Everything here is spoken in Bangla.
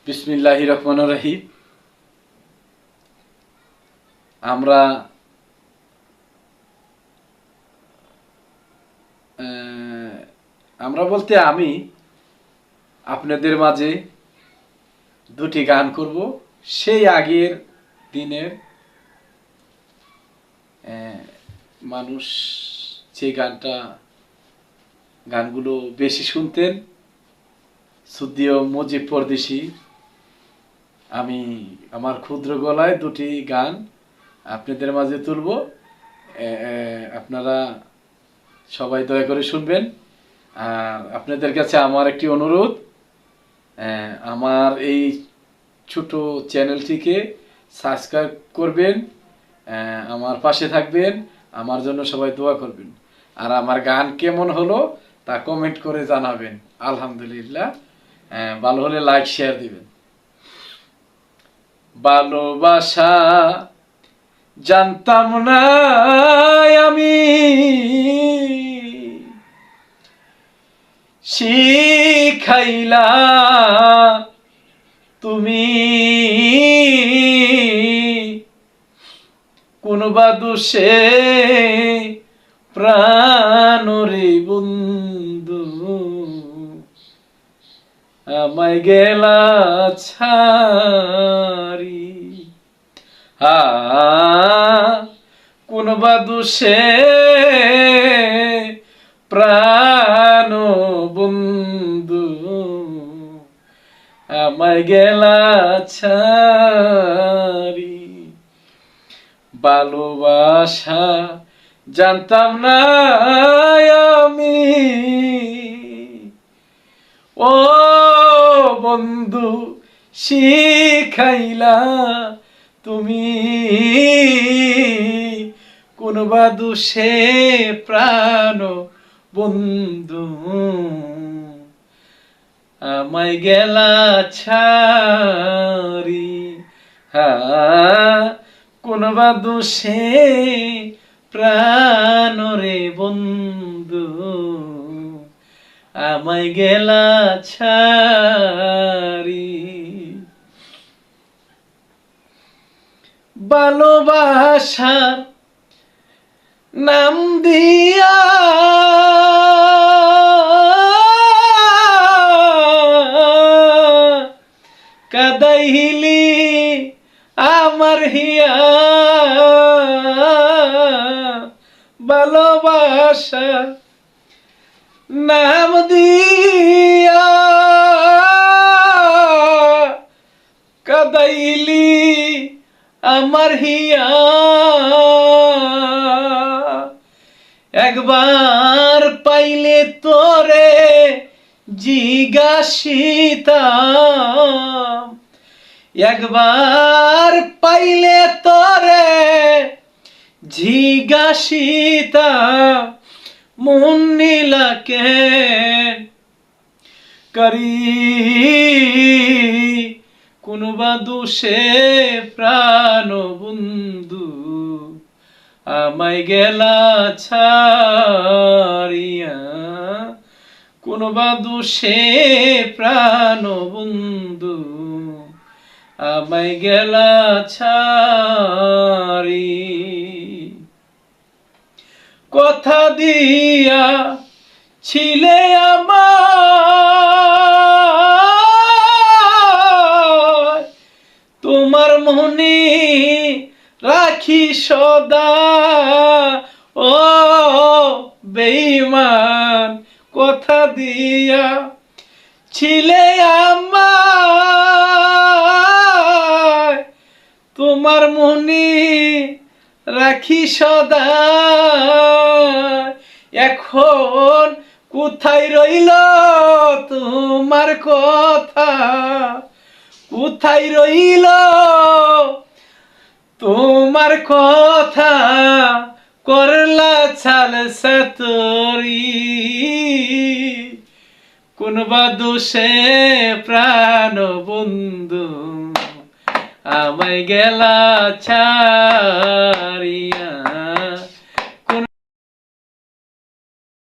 বিসমিল্লাহির রহমানির রহিম। আমরা আমরা বলতে আমি আপনাদের মাঝে দুটি গান করব। সেই আগের দিনের মানুষ যে গানগুলো বেশি শুনতেন, সুদ্দিও মুজিব পরদেশি, আমি আমার ক্ষুদ্র গলায় দুটি গান আপনাদের মাঝে তুলব। আপনারা সবাই দয়া করে শুনবেন। আর আপনাদের কাছে আমার একটি অনুরোধ, আমার এই ছোট চ্যানেলটিকে সাবস্ক্রাইব করবেন, আমার পাশে থাকবেন, আমার জন্য সবাই দোয়া করবেন। আর আমার গান কেমন হলো তা কমেন্ট করে জানাবেন। আলহামদুলিল্লাহ, ভালো হলে লাইক শেয়ার দিবেন। ভালোবাসা জানতাম না আমি, শিখাইলা তুমি, কোন বা দোষে প্রাণরে বন্ধু আমায় গেলা ছাড়ি। কোন বা দোষে প্রাণ বন্ধু আমায় গেলা ছাড়ি। ভালোবাসা জানতাম না আমি, ও বন্ধু শিখাইলা তুমি, কোন বা দোষে প্রাণ বন্ধু আমায় গেলা ছাড়ি। কোন বা দোষে প্রাণ রে বন্ধু আমায় গেলা ছাড়ি। ভালোবাসার নাম দিয়া কাদাইলি আমার হিয়া, ভালোবাসা নাম দিয়া কাদাইলি আমার হিয়া। একবার পাইলে তোরে জিজ্ঞাসিতাম, একবার পাইলে তোরে জিজ্ঞাসিতাম, মন নীলা কেন করি, কোন বা দোষে প্রাণ বন্ধু আমায় গেলা ছাড়িয়া। কোন বা দোষে প্রাণ বন্ধু আমায় গেলা ছাড়ি। কথা দিয়া ছিলে আমার, তোমার মনে রাখি সদা, ও বেঈমান কথা দিয়া ছিলে আমার, তোমার মনে রাখি সদা। এখন কোথায় রইল তোমার কথা, কোথায় রইল তোমার কথা, করলা ছাল সাতরি। কোন বা দোষে প্রাণ বন্ধু আমায় গেলা ছাড়িয়া।